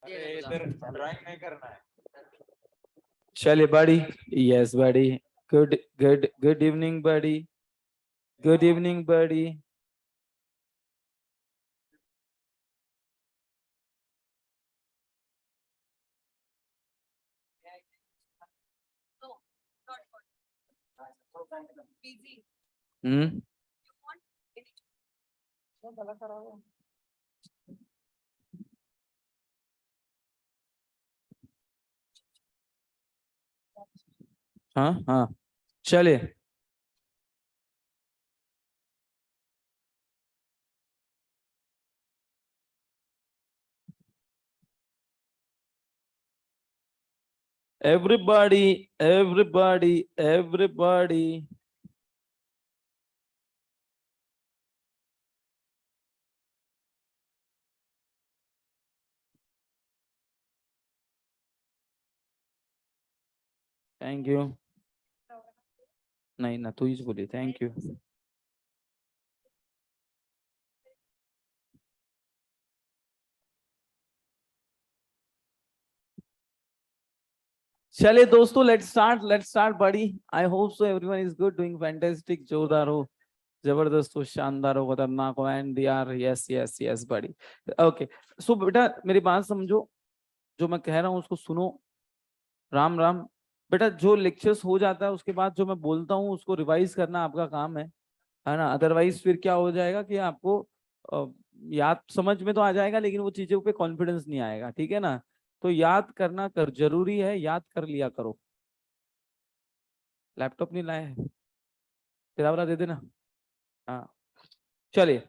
इधर ड्राइंग नहीं करना है। चलिए बड़ी, यस बड़ी, गुड इवनिंग बड़ी, गुड इवनिंग बड़ी। हम्म, हाँ हाँ, चलिए। Everybody, everybody, everybody. Thank you. नहीं ना, तू ही बोली थैंक यू। चलिए दोस्तों, लेट्स स्टार्ट बड़ी। आई hope so everyone is good, doing fantastic, जोरदार हो, जबरदस्त हो, शानदार हो, खतरनाक हो, एंड यार यस यस यस बड़ी। ओके, सो बेटा मेरी बात समझो, जो मैं कह रहा हूँ उसको सुनो। राम राम। बेटा जो लेक्चर्स हो जाता है उसके बाद जो मैं बोलता हूँ उसको रिवाइज करना आपका काम है ना। अदरवाइज फिर क्या हो जाएगा कि आपको अ, याद समझ में तो आ जाएगा लेकिन वो चीजों पे कॉन्फिडेंस नहीं आएगा, ठीक है ना। तो याद करना कर जरूरी है, याद कर लिया करो। लैपटॉप नहीं लाए हैं? तेरा वाला दे देना। हाँ, चलिए।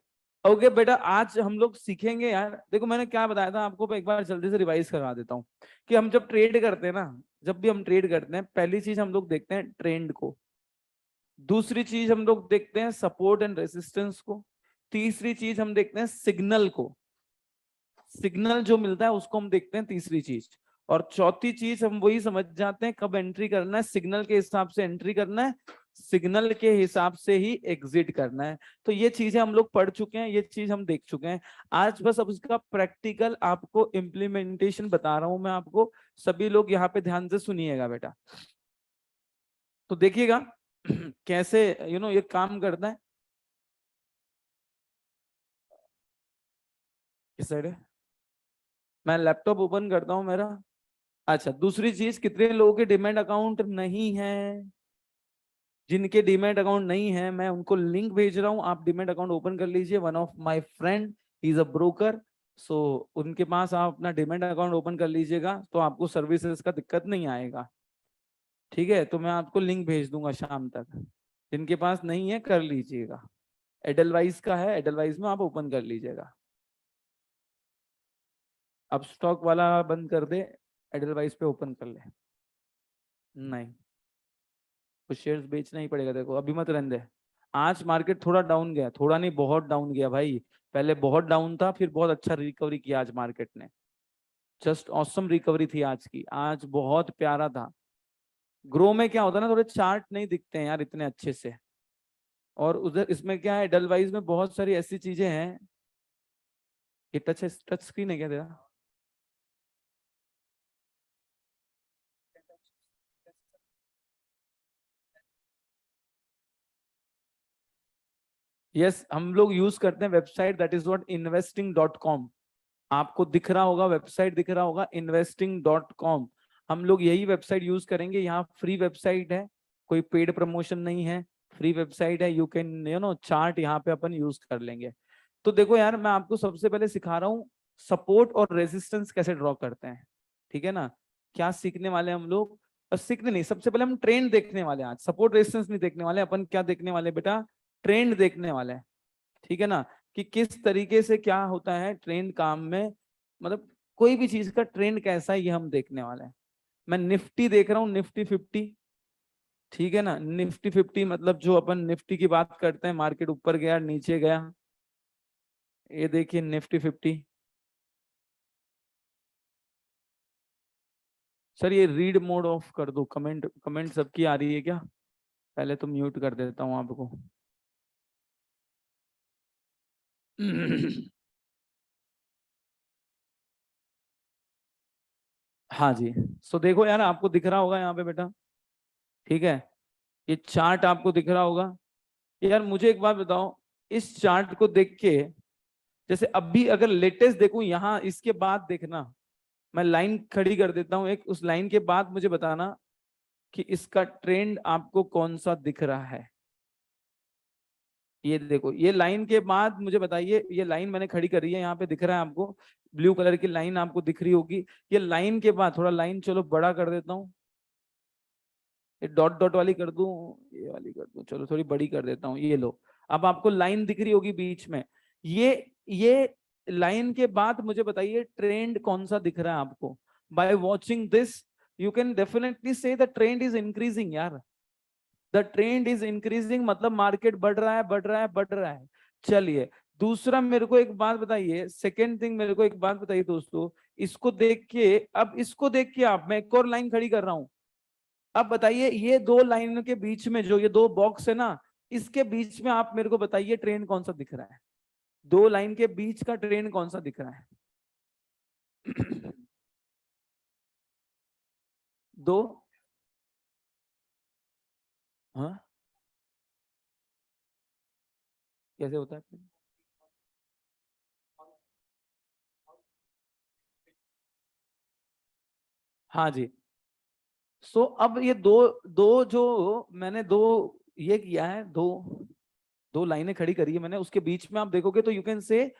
ओके बेटा, आज हम लोग सीखेंगे यार, देखो मैंने क्या बताया था आपको, एक बार जल्दी से रिवाइज करवा देता हूँ कि हम जब ट्रेड करते हैं ना, जब भी हम ट्रेड करते हैं पहली चीज हम लोग देखते हैं ट्रेंड को, दूसरी चीज हम लोग देखते हैं सपोर्ट एंड रेसिस्टेंस को, तीसरी चीज हम देखते हैं सिग्नल को, सिग्नल जो मिलता है उसको हम देखते हैं तीसरी चीज, और चौथी चीज हम वही समझ जाते हैं कब एंट्री करना है, सिग्नल के हिसाब से एंट्री करना है, सिग्नल के हिसाब से ही एग्जिट करना है। तो ये चीजें हम लोग पढ़ चुके हैं, ये चीज हम देख चुके हैं। आज बस अब उसका प्रैक्टिकल आपको इम्प्लीमेंटेशन बता रहा हूं मैं आपको। सभी लोग यहाँ पे ध्यान से सुनिएगा बेटा। तो देखिएगा कैसे ये काम करता है। किस साइड है? मैं लैपटॉप ओपन करता हूं मेरा। अच्छा, दूसरी चीज, कितने लोगों के डिमेट अकाउंट नहीं है? जिनके डिमेट अकाउंट नहीं है मैं उनको लिंक भेज रहा हूं, आप डिमेट अकाउंट ओपन कर लीजिए। One of my friend is a broker, so उनके पास आप अपना डिमेट अकाउंट ओपन कर लीजिएगा तो आपको सर्विसेज का दिक्कत नहीं आएगा। ठीक है, तो मैं आपको लिंक भेज दूंगा शाम तक। जिनके पास नहीं है कर लीजिएगा। एडलवाइज का है, एडलवाइज में आप ओपन कर लीजिएगा। अब स्टॉक वाला बंद कर दे, एडलवाइज पे ओपन कर ले। नहीं, कुछ शेयर्स बेचना ही पड़ेगा, देखो अभी मत रहने दे। आज मार्केट थोड़ा डाउन गया, थोड़ा नहीं बहुत डाउन गया भाई। पहले बहुत डाउन था, फिर बहुत अच्छा रिकवरी किया आज मार्केट ने। जस्ट ऑसम रिकवरी थी आज की, आज बहुत प्यारा था। ग्रो में क्या होता है ना, थोड़े चार्ट नहीं दिखते हैं यार इतने अच्छे से। और उधर इसमें क्या है, डलवाइज में बहुत सारी ऐसी चीजें हैं। ये टच स्क्रीन है क्या तेरा? यस, हम लोग यूज करते हैं website, that is what investing.com। आपको दिख रहा होगा, वेबसाइट दिख रहा होगा investing.com। हम लोग यही वेबसाइट यूज करेंगे, यहाँ फ्री वेबसाइट है, कोई पेड प्रमोशन नहीं है, फ्री वेबसाइट है। यू कैन चार्ट यहाँ पे अपन यूज कर लेंगे। तो देखो यार, मैं आपको सबसे पहले सिखा रहा हूँ सपोर्ट और रेजिस्टेंस कैसे ड्रॉ करते हैं, ठीक है ना। क्या सीखने वाले हम लोग? और सीखने नहीं, सबसे पहले हम ट्रेंड देखने वाले हैं आज, सपोर्ट रेजिस्टेंस नहीं देखने वाले अपन। क्या देखने वाले बेटा? ट्रेंड देखने वाले हैं, ठीक है ना। कि किस तरीके से क्या होता है ट्रेंड काम में, मतलब कोई भी चीज का ट्रेंड कैसा है ये हम देखने वाले हैं। मैं निफ्टी देख रहा हूँ, निफ्टी 50, ठीक है ना। निफ्टी 50 मतलब जो अपन निफ्टी की बात करते हैं, मार्केट ऊपर गया नीचे गया। ये देखिए निफ्टी 50। सर ये रीड मोड ऑफ कर दो, कमेंट कमेंट सबकी आ रही है क्या? पहले तो म्यूट कर देता हूँ आपको। हाँ जी, सो देखो यार, आपको दिख रहा होगा यहाँ पे बेटा, ठीक है, ये चार्ट आपको दिख रहा होगा। यार मुझे एक बात बताओ, इस चार्ट को देख के, जैसे अभी अगर लेटेस्ट देखूं यहाँ, इसके बाद देखना, मैं लाइन खड़ी कर देता हूं एक, उस लाइन के बाद मुझे बताना कि इसका ट्रेंड आपको कौन सा दिख रहा है। ये देखो, ये लाइन के बाद मुझे बताइए, ये लाइन मैंने खड़ी करी है यहाँ पे, दिख रहा है आपको, ब्लू कलर की लाइन आपको दिख रही होगी। ये लाइन के बाद थोड़ा लाइन चलो बड़ा कर देता हूँ, ये डॉट डॉट वाली कर दूं, ये वाली कर दूं, चलो थोड़ी बड़ी कर देता हूँ, ये लो। अब आपको लाइन दिख रही होगी बीच में, ये लाइन के बाद मुझे बताइए ट्रेंड कौन सा दिख रहा है आपको। By watching this you can definitely से द ट्रेंड इज इंक्रीजिंग यार, द ट्रेंड इज इंक्रीजिंग, मतलब मार्केट बढ़ रहा है, बढ़ रहा है, बढ़ रहा है। चलिए, दूसरा मेरे को एक बात बताइए, सेकेंड थिंग मेरे को एक बात बताइए दोस्तों, इसको देख के, अब इसको देख के आप, मैं एक और लाइन खड़ी कर रहा हूं, अब बताइए ये दो लाइनों के बीच में जो ये दो बॉक्स है ना, इसके बीच में आप मेरे को बताइए ट्रेंड कौन सा दिख रहा है, दो लाइन के बीच का ट्रेंड कौन सा दिख रहा है। दो, हाँ, कैसे होता है? हाँ जी, सो अब ये दो, दो जो मैंने दो ये किया है, दो दो लाइनें खड़ी करी है मैंने, उसके बीच में आप देखोगे तो you can say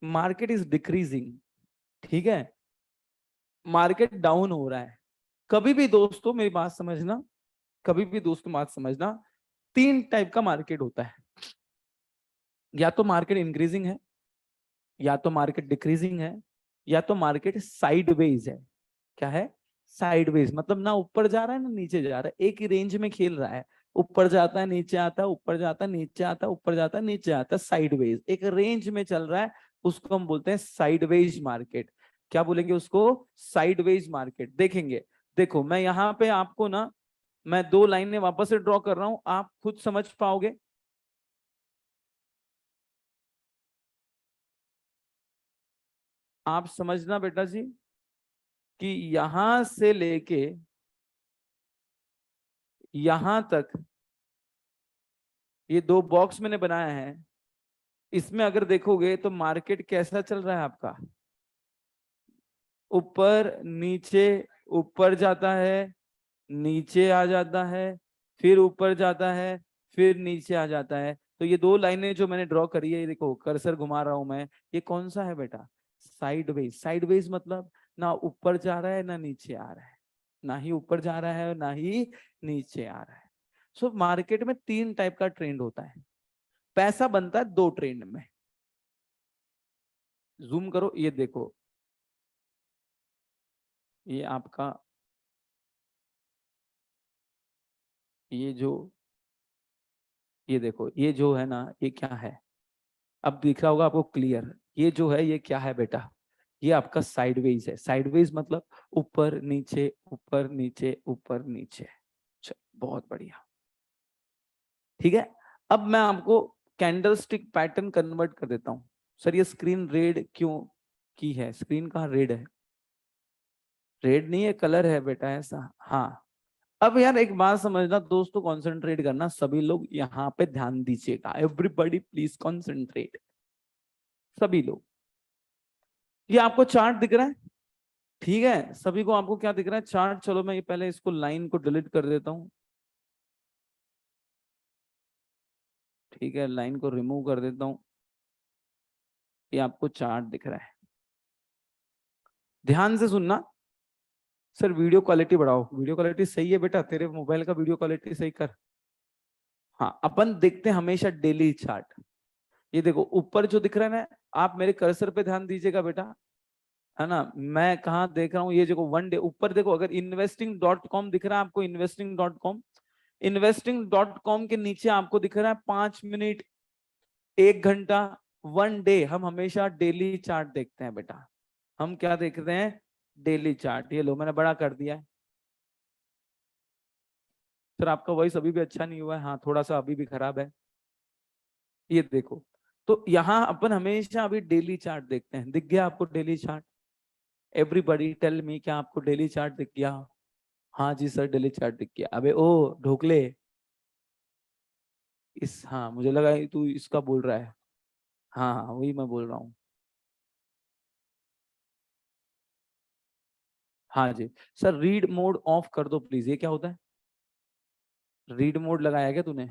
market is decreasing, ठीक है, मार्केट डाउन हो रहा है। कभी भी दोस्तों मेरी बात समझना, कभी भी दोस्तों बात समझना, तीन टाइप का मार्केट होता है, या तो मार्केट इंक्रीजिंग है, या तो मार्केट डिक्रीजिंग है, या तो मार्केट साइडवेज है। क्या है? साइडवेज, मतलब ना ऊपर जा रहा है ना नीचे जा रहा है, एक ही रेंज में खेल रहा है, ऊपर जाता है नीचे आता है, ऊपर जाता है नीचे आता है, ऊपर जाता है नीचे आता है, साइडवेज एक रेंज में चल रहा है, उसको हम बोलते हैं साइडवेज मार्केट। क्या बोलेंगे उसको? Sideways market. देखेंगे, देखो मैं यहाँ पे आपको ना, मैं दो लाइनें वापस से ड्रॉ कर रहा हूं, आप खुद समझ पाओगे। आप समझना बेटा जी, कि यहां से लेके यहां तक ये दो बॉक्स मैंने बनाया है, इसमें अगर देखोगे तो मार्केट कैसा चल रहा है आपका, ऊपर नीचे, ऊपर जाता है, नीचे आ जाता है, फिर ऊपर जाता है, फिर नीचे आ जाता है। तो ये दो लाइनें जो मैंने ड्रॉ करी है, ये देखो कर्सर घुमा रहा हूं मैं, ये कौन सा है बेटा? साइडवेज। साइडवेज मतलब ना ऊपर जा रहा है ना नीचे आ रहा है, ना ही ऊपर जा रहा है ना ही नीचे आ रहा है। सो मार्केट में तीन टाइप का ट्रेंड होता है, पैसा बनता है दो ट्रेंड में। जूम करो, ये देखो, ये आपका, ये जो, ये देखो, ये जो है ना, ये क्या है? अब दिख रहा होगा आपको क्लियर, ये जो है ये क्या है बेटा? ये आपका साइडवेज है। साइडवेज मतलब ऊपर नीचे, ऊपर नीचे, ऊपर नीचे। बहुत बढ़िया, ठीक है। अब मैं आपको कैंडल स्टिक पैटर्न कन्वर्ट कर देता हूं। सर ये स्क्रीन रेड क्यों की है? स्क्रीन कहाँ रेड है? रेड नहीं है, कलर है बेटा ऐसा, हाँ। अब यार एक बात समझना दोस्तों, कॉन्सेंट्रेट करना, सभी लोग यहाँ पे ध्यान दीजिएगा, एवरीबॉडी प्लीज कॉन्सेंट्रेट, सभी लोग। ये आपको चार्ट दिख रहा है, ठीक है, सभी को आपको क्या दिख रहा है? चार्ट। चलो मैं ये पहले इसको लाइन को डिलीट कर देता हूँ, ठीक है, लाइन को रिमूव कर देता हूँ, ये आपको चार्ट दिख रहा है। ध्यान से सुनना, सर वीडियो क्वालिटी बढ़ाओ, वीडियो क्वालिटी सही है बेटा, तेरे मोबाइल का वीडियो क्वालिटी सही कर। हाँ, अपन देखते हैं हमेशा डेली चार्ट। ये देखो ऊपर जो दिख रहा है ना, आप मेरे कर्सर पे ध्यान दीजिएगा बेटा, है ना, मैं कहाँ देख रहा हूँ, ये देखो वन डे ऊपर देखो, अगर investing.com दिख रहा है आपको, investing.com, investing.com के नीचे आपको दिख रहा है 5 मिनट, 1 घंटा, वन डे। हम हमेशा डेली चार्ट देखते हैं बेटा, हम क्या देखते हैं? Daily chart. ये लो मैंने बड़ा कर दिया है। सर आपका वॉइस अभी भी अच्छा नहीं हुआ है, हाँ थोड़ा सा अभी भी खराब है। ये देखो, तो यहाँ अपन हमेशा अभी डेली चार्ट देखते हैं, दिख गया आपको daily chart? Everybody tell me, क्या आपको डेली चार्ट दिख गया? हाँ जी सर डेली चार्ट दिख गया। अबे ओ ढोकले, हाँ मुझे लगा तू इसका बोल रहा है। हाँ हाँ वही मैं बोल रहा हूँ। हाँ जी सर, रीड मोड ऑफ कर दो प्लीज। ये क्या होता है? रीड मोड लगाया क्या तूने?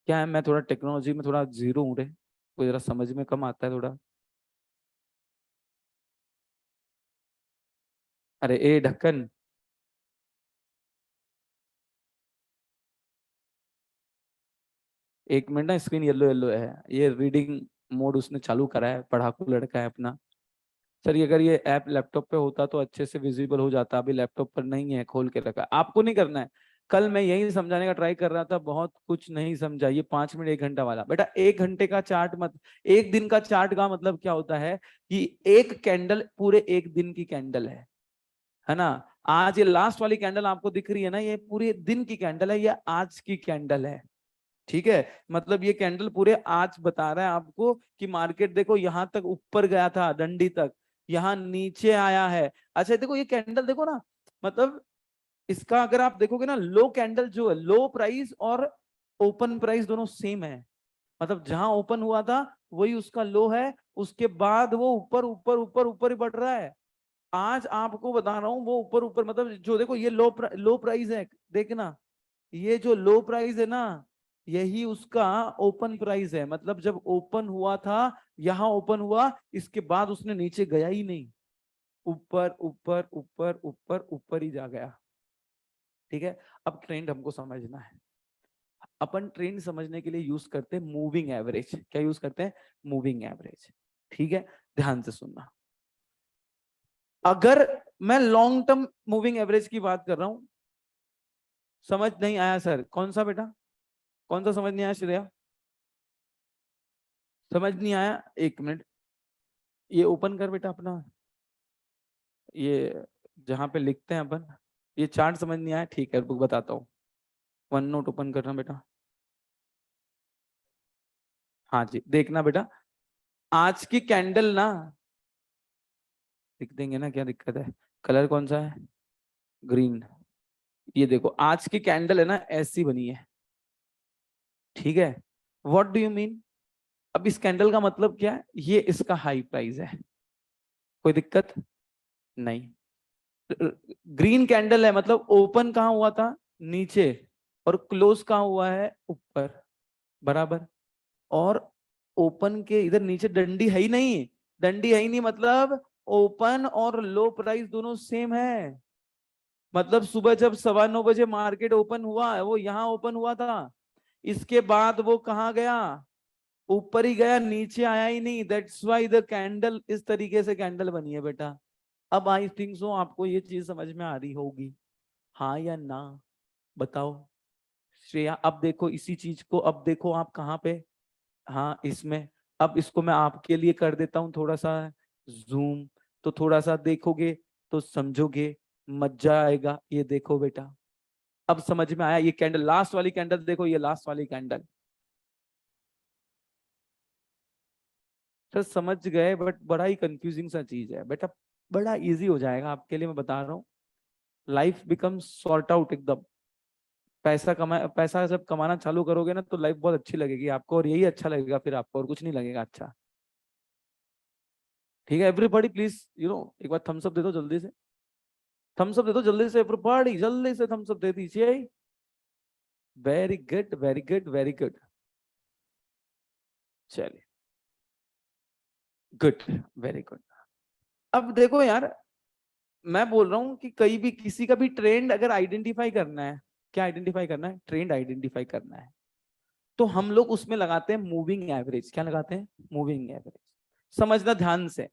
क्या है, मैं थोड़ा टेक्नोलॉजी में थोड़ा जीरो हूँ रे, कोई जरा समझ में कम आता है थोड़ा। अरे ए ढक्कन, एक मिनट ना, स्क्रीन येलो येलो है, ये रीडिंग मोड उसने चालू करा है, पढ़ाकू लड़का है अपना। सर ये अगर ये ऐप लैपटॉप पे होता तो अच्छे से विजिबल हो जाता, अभी लैपटॉप पर नहीं है, खोल के रखा है। आपको नहीं करना है। कल मैं यही समझाने का ट्राई कर रहा था, बहुत कुछ नहीं समझा। ये 5 मिनट 1 घंटा वाला, बेटा 1 घंटे का चार्ट मत, एक दिन का चार्ट का मतलब क्या होता है कि एक कैंडल पूरे एक दिन की कैंडल है ना। आज ये लास्ट वाली कैंडल आपको दिख रही है ना, ये पूरे दिन की कैंडल है, ये आज की कैंडल है। ठीक है, मतलब ये कैंडल पूरे आज बता रहा है आपको कि मार्केट देखो यहाँ तक ऊपर गया था डंडी तक, यहाँ नीचे आया है। अच्छा देखो ये कैंडल देखो ना, मतलब इसका अगर आप देखोगे ना, लो कैंडल जो है, लो प्राइस और ओपन प्राइस दोनों सेम है। मतलब जहां ओपन हुआ था वही उसका लो है, उसके बाद वो ऊपर ऊपर ऊपर ऊपर ही बढ़ रहा है। आज आपको बता रहा हूं वो ऊपर ऊपर, मतलब जो देखो ये लो प्राइस है, देखना ये जो लो प्राइस है ना, यही उसका ओपन प्राइस है। मतलब जब ओपन हुआ था, यहां ओपन हुआ, इसके बाद उसने नीचे गया ही नहीं, ऊपर ऊपर ऊपर ऊपर ऊपर ही जा गया। ठीक है, अब ट्रेंड हमको समझना है। अपन ट्रेंड समझने के लिए यूज करते हैं मूविंग एवरेज। क्या यूज करते हैं? Moving average. ठीक है, ध्यान से सुनना। अगर मैं लॉन्ग टर्म मूविंग एवरेज की बात कर रहा हूं, समझ नहीं आया सर? कौन सा बेटा, कौन सा समझ नहीं आया श्रेया? समझ नहीं आया? एक मिनट, ये ओपन कर बेटा अपना, ये जहां पे लिखते हैं अपन, ये चार्ट समझ नहीं आया? ठीक है रुक बताता हूँ। वन नोट ओपन करना बेटा। हाँ जी देखना बेटा, आज की कैंडल ना, लिख देंगे ना, क्या दिक्कत है? कलर कौन सा है? ग्रीन। ये देखो आज की कैंडल है ना, ऐसी बनी है। ठीक है, व्हाट डू यू मीन? अब इस कैंडल का मतलब क्या है? ये इसका हाई प्राइस है, कोई दिक्कत नहीं। ग्रीन कैंडल है, मतलब ओपन कहाँ हुआ था? नीचे, और क्लोज कहाँ हुआ है? ऊपर, बराबर। और ओपन के इधर नीचे डंडी है ही नहीं, डंडी है ही नहीं, मतलब ओपन और लो प्राइस दोनों सेम है। मतलब सुबह जब 9:15 बजे मार्केट ओपन हुआ, वो यहाँ ओपन हुआ था, इसके बाद वो कहाँ गया? ऊपर ही गया, नीचे आया ही नहीं। दैट्स व्हाई द कैंडल इस तरीके से कैंडल बनी है बेटा। अब आई थिंक सो आपको ये चीज समझ में आ रही होगी, हाँ या ना? बताओ श्रेया। अब देखो इसी चीज को, अब देखो आप कहाँ पे, हाँ इसमें। अब इसको मैं आपके लिए कर देता हूँ थोड़ा सा जूम, तो थोड़ा सा देखोगे तो समझोगे, मजा आएगा। ये देखो बेटा, अब समझ में आया? ये कैंडल, लास्ट वाली कैंडल देखो, ये लास्ट वाली कैंडल। सर समझ गए, बट बड़ा ही कंफ्यूजिंग सा चीज है बेटा, बड़ा इजी हो जाएगा आपके लिए, मैं बता रहा हूँ। लाइफ बिकम्स सॉर्ट आउट एकदम। पैसा जब कमाना चालू करोगे ना, तो लाइफ बहुत अच्छी लगेगी आपको, और यही अच्छा लगेगा फिर आपको, और कुछ नहीं लगेगा अच्छा। ठीक है एवरीबॉडी प्लीज, एक बार थम्स अप दे दो जल्दी से, थम्स अप दे दो जल्दी से एवरीबॉडी, जल्दी से थम्स अप दे दीजिए। Very good very good very good, चलिए गुड, वेरी गुड। अब देखो यार, मैं बोल रहा हूँ कि कहीं भी किसी का भी ट्रेंड अगर आइडेंटिफाई करना है, क्या आइडेंटिफाई करना है? ट्रेंड आइडेंटिफाई करना है, तो हम लोग उसमें लगाते हैं मूविंग एवरेज। क्या लगाते हैं? Moving average. समझना ध्यान से,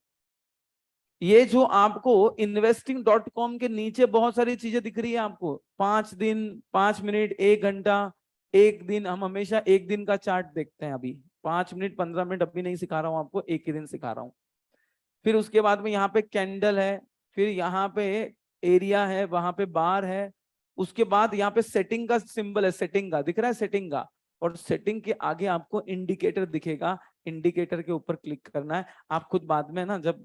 ये जो आपको investing.com के नीचे बहुत सारी चीजें दिख रही है आपको, 5 दिन, 5 मिनट, 1 घंटा, एक दिन, हम हमेशा एक दिन का चार्ट देखते हैं। अभी 5 मिनट 15 मिनट अभी नहीं सिखा रहा हूं आपको, एक ही दिन सिखा रहा हूं। फिर उसके बाद में यहाँ पे कैंडल है, फिर यहाँ पे एरिया है, वहां पे बार है, उसके बाद यहाँ पे सेटिंग का सिंबल है, सेटिंग का दिख रहा है, सेटिंग का। और सेटिंग के आगे आपको इंडिकेटर दिखेगा, इंडिकेटर के ऊपर क्लिक करना है। आप खुद बाद में ना, जब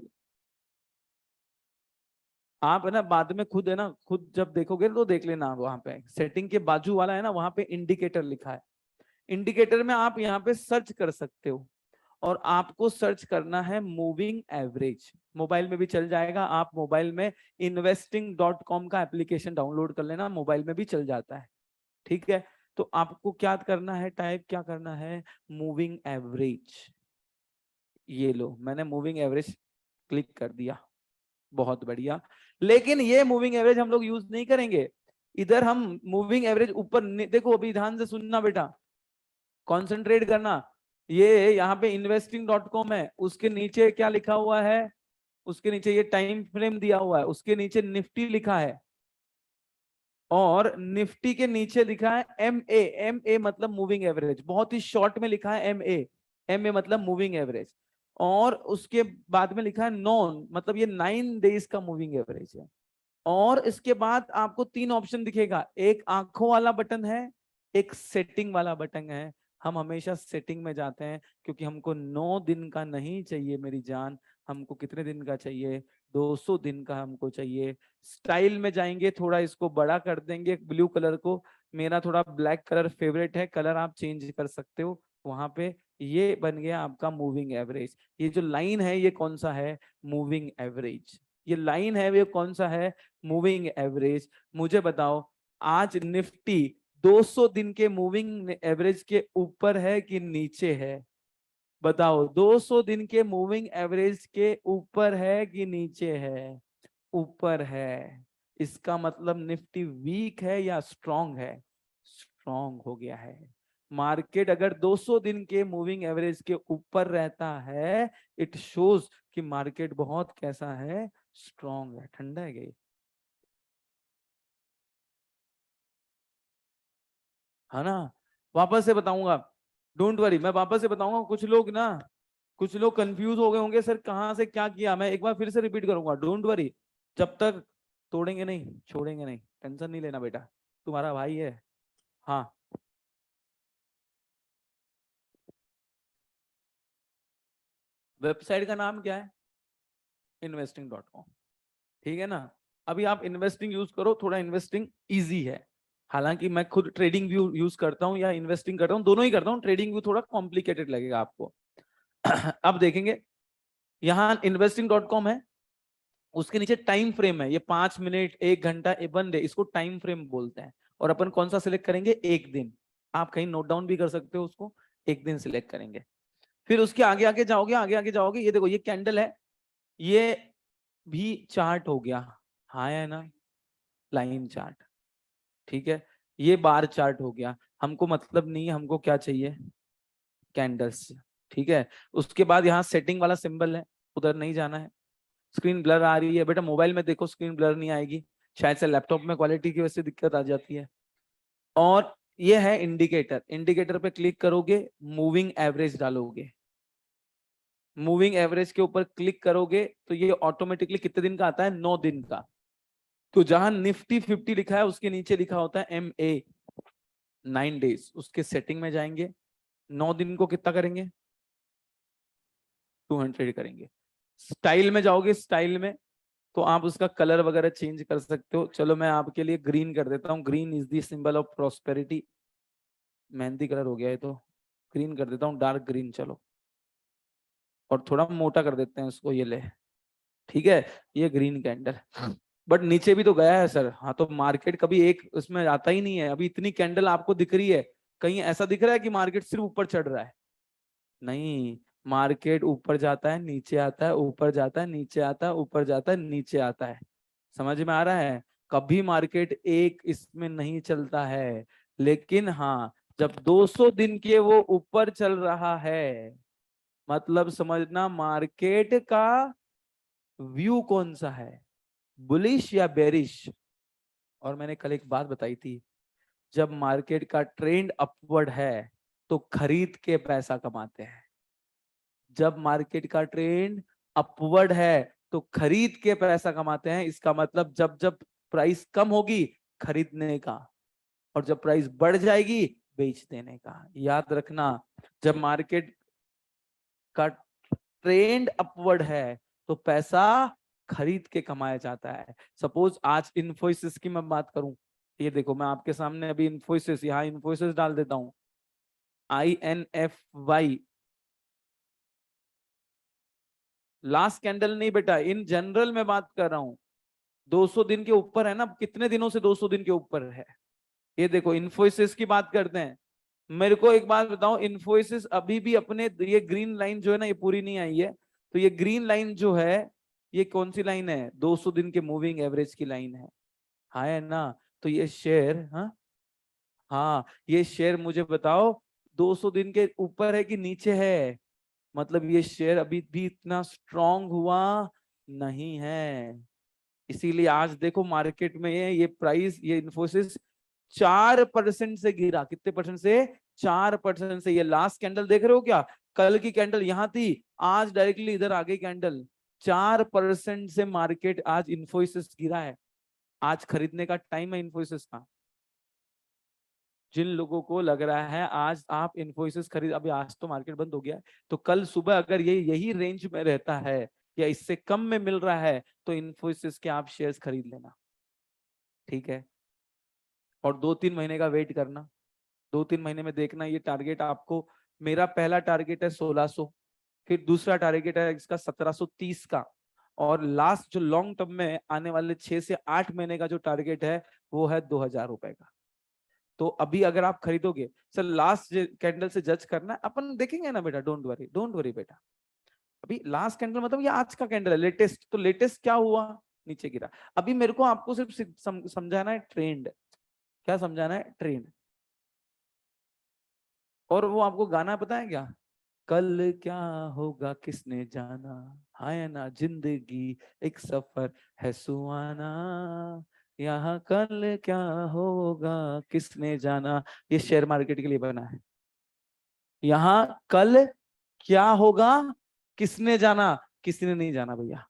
आप है ना बाद में खुद है ना, खुद जब देखोगे तो देख लेना, वहां पे सेटिंग के बाजू वाला है ना, वहां पे इंडिकेटर लिखा है। इंडिकेटर में आप यहाँ पे सर्च कर सकते हो, और आपको सर्च करना है मूविंग एवरेज। मोबाइल में भी चल जाएगा, आप मोबाइल में investing.com का एप्लीकेशन डाउनलोड कर लेना, मोबाइल में भी चल जाता है। ठीक है, तो आपको क्या करना है, टाइप क्या करना है, मूविंग एवरेज। ये लो, मैंने मूविंग एवरेज क्लिक कर दिया, बहुत बढ़िया। लेकिन ये मूविंग एवरेज हम लोग यूज नहीं करेंगे। इधर हम मूविंग एवरेज ऊपर देखो, अभी ध्यान से सुनना बेटा, कंसंट्रेट करना। ये यहाँ पे investing.com है, उसके नीचे क्या लिखा हुआ है, उसके नीचे ये टाइम फ्रेम दिया हुआ है, उसके नीचे निफ्टी लिखा है, और निफ्टी के नीचे लिखा है MA। MA मतलब मूविंग एवरेज, बहुत ही शॉर्ट में लिखा है MA। MA मतलब मूविंग एवरेज। और उसके बाद में लिखा है नॉन, मतलब ये 9 डेज का मूविंग एवरेज है। और इसके बाद आपको 3 ऑप्शन दिखेगा, एक आंखों वाला बटन है, एक सेटिंग वाला बटन है। हम हमेशा सेटिंग में जाते हैं, क्योंकि हमको 9 दिन का नहीं चाहिए मेरी जान, हमको कितने दिन का चाहिए, 200 दिन का हमको चाहिए। स्टाइल में जाएंगे, थोड़ा इसको बड़ा कर देंगे ब्लू कलर को, मेरा थोड़ा ब्लैक कलर फेवरेट है, कलर आप चेंज कर सकते हो वहां पे। ये बन गया आपका मूविंग एवरेज। ये जो लाइन है ये कौन सा है, मूविंग एवरेज। ये लाइन है, ये कौन सा है, मूविंग एवरेज। मुझे बताओ, आज निफ्टी 200 दिन के मूविंग एवरेज के ऊपर है कि नीचे है, बताओ, 200 दिन के मूविंग एवरेज के ऊपर है कि नीचे है, ऊपर है। इसका मतलब निफ्टी वीक है या स्ट्रांग है, स्ट्रांग हो गया है। मार्केट अगर 200 दिन के मूविंग एवरेज के ऊपर रहता है, इट शोज कि मार्केट बहुत कैसा है, स्ट्रांग है, ठंडा है गई, है ना। वापस से बताऊंगा, डोंट वरी, मैं वापस से बताऊंगा। कुछ लोग ना, कुछ लोग कंफ्यूज हो गए होंगे, सर कहाँ से क्या किया, मैं एक बार फिर से रिपीट करूंगा, डोंट वरी। जब तक तोड़ेंगे नहीं, छोड़ेंगे नहीं, टेंशन नहीं लेना बेटा, तुम्हारा भाई है। हाँ, वेबसाइट का नाम क्या है, investing.com। ठीक है ना। अभी आप इन्वेस्टिंग यूज करो, थोड़ा इन्वेस्टिंग इजी है। हालांकि मैं खुद ट्रेडिंग व्यू यूज करता हूँ या इन्वेस्टिंग करता हूँ, दोनों ही करता हूँ। ट्रेडिंग व्यू थोड़ा कॉम्प्लिकेटेड लगेगा आपको। अब देखेंगे, यहाँ investing.com है, उसके नीचे टाइम फ्रेम है, ये 5 मिनट, 1 घंटा, 1 डे, इसको टाइम फ्रेम बोलते हैं। और अपन कौन सा सिलेक्ट करेंगे, 1 दिन। आप कहीं नोट डाउन भी कर सकते हो उसको, 1 दिन सिलेक्ट करेंगे। फिर उसके आगे आगे जाओगे, आगे आगे जाओगे, ये देखो, ये कैंडल है, ये भी चार्ट हो गया, हाँ है ना, लाइन चार्ट। ठीक है, ये बार चार्ट हो गया, हमको मतलब नहीं है, हमको क्या चाहिए, कैंडल्स। ठीक है, उसके बाद यहाँ सेटिंग वाला सिंबल है, उधर नहीं जाना है। स्क्रीन ब्लर आ रही है बेटा, मोबाइल में देखो स्क्रीन ब्लर नहीं आएगी, शायद से लैपटॉप में क्वालिटी की वजह से दिक्कत आ जाती है। और ये है इंडिकेटर, इंडिकेटर पे क्लिक करोगे, मूविंग एवरेज डालोगे, मूविंग एवरेज के ऊपर क्लिक करोगे तो ये ऑटोमेटिकली कितने दिन का आता है, 9 दिन का। तो जहां निफ्टी 50 लिखा है, उसके नीचे लिखा होता है MA, 9 डेज। उसके सेटिंग में जाएंगे, 9 दिन को कितना करेंगे, 200 करेंगे। स्टाइल में जाओगे, स्टाइल में तो आप उसका कलर वगैरह चेंज कर सकते हो। चलो मैं आपके लिए ग्रीन कर देता हूँ, green is the symbol of prosperity. Mehndi colour हो गया है तो ग्रीन कर देता हूँ, डार्क ग्रीन। चलो, और थोड़ा मोटा कर देते हैं उसको, ये ले, ठीक है, ये ग्रीन कैंडल। बट नीचे भी तो गया है सर, हाँ, तो मार्केट कभी एक उसमें आता ही नहीं है। अभी इतनी कैंडल आपको दिख रही है, कहीं ऐसा दिख रहा है कि मार्केट सिर्फ ऊपर चढ़ रहा है, नहीं। मार्केट ऊपर जाता है, नीचे आता है, ऊपर जाता है, नीचे आता है, ऊपर जाता है, नीचे आता है। समझ में आ रहा है, कभी मार्केट एक इसमें नहीं चलता है। लेकिन हाँ, जब 200 दिन के वो ऊपर चल रहा है, मतलब समझना मार्केट का व्यू कौन सा है, बुलिश या बेरिश। और मैंने कल एक बात बताई थी, जब मार्केट का ट्रेंड अपवर्ड है तो खरीद के पैसा कमाते हैं। जब मार्केट का ट्रेंड अपवर्ड है तो खरीद के पैसा कमाते हैं। इसका मतलब जब जब प्राइस कम होगी, खरीदने का, और जब प्राइस बढ़ जाएगी, बेच देने का। याद रखना, जब मार्केट का ट्रेंड अपवर्ड है तो पैसा खरीद के कमाया जाता है। सपोज आज इन्फोसिस की मैं बात करूं, ये देखो मैं आपके सामने अभी इन्फोसिस, यहाँ इन्फोसिस डाल देता हूं, INFY। लास्ट कैंडल नहीं बेटा, इन जनरल में बात कर रहा हूं। 200 दिन के ऊपर है ना, कितने दिनों से 200 दिन के ऊपर है? ये देखो इन्फोसिस की बात करते हैं। मेरे को एक बात बताओ, इन्फोसिस अभी भी अपने, ये ग्रीन लाइन जो है ना, ये पूरी नहीं आई है, तो ये ग्रीन लाइन जो है, ये कौन सी लाइन है? 200 दिन के मूविंग एवरेज की लाइन है, हाँ है ना? तो ये शेयर, हाँ हाँ, ये शेयर मुझे बताओ 200 दिन के ऊपर है कि नीचे है? मतलब ये शेयर अभी भी इतना स्ट्रांग हुआ नहीं है। इसीलिए आज देखो मार्केट में ये प्राइस, ये इन्फोसिस 4% से गिरा। कितने परसेंट से? 4% से। ये लास्ट कैंडल देख रहे हो क्या? कल की कैंडल यहां थी, आज डायरेक्टली इधर आ गई कैंडल। 4% से मार्केट आज इन्फोसिस गिरा है। आज खरीदने का टाइम है इन्फोसिस का। जिन लोगों को लग रहा है आज आप इन्फोसिस खरीद, अभी आज तो मार्केट बंद हो गया है, तो कल सुबह अगर ये यही रेंज में रहता है या इससे कम में मिल रहा है तो इन्फोसिस के आप शेयर्स खरीद लेना, ठीक है? और 2-3 महीने का वेट करना। 2-3 महीने में देखना ये टारगेट आपको, मेरा पहला टारगेट है 1600, फिर दूसरा टारगेट है इसका 1730 का, और लास्ट जो लॉन्ग टर्म में आने वाले 6 से 8 महीने का जो टारगेट है वो है 2000 रुपए का। तो अभी अगर आप खरीदोगे, सर लास्ट कैंडल से जज करना है, अपन देखेंगे ना बेटा, डोंट वरी, डोंट वरी बेटा। अभी लास्ट कैंडल मतलब ये आज का कैंडल है, लेटेस्ट, तो लेटेस्ट क्या हुआ? नीचे गिरा। अभी मेरे को आपको सिर्फ समझाना है ट्रेंड। क्या समझाना है? ट्रेंड। और वो आपको गाना पता है क्या? कल क्या होगा किसने जाना, है ना जिंदगी एक सफर है सुहाना, यहाँ कल क्या होगा किसने जाना। ये शेयर मार्केट के लिए बना है। यहाँ कल क्या होगा किसने जाना, किसी ने नहीं जाना भैया,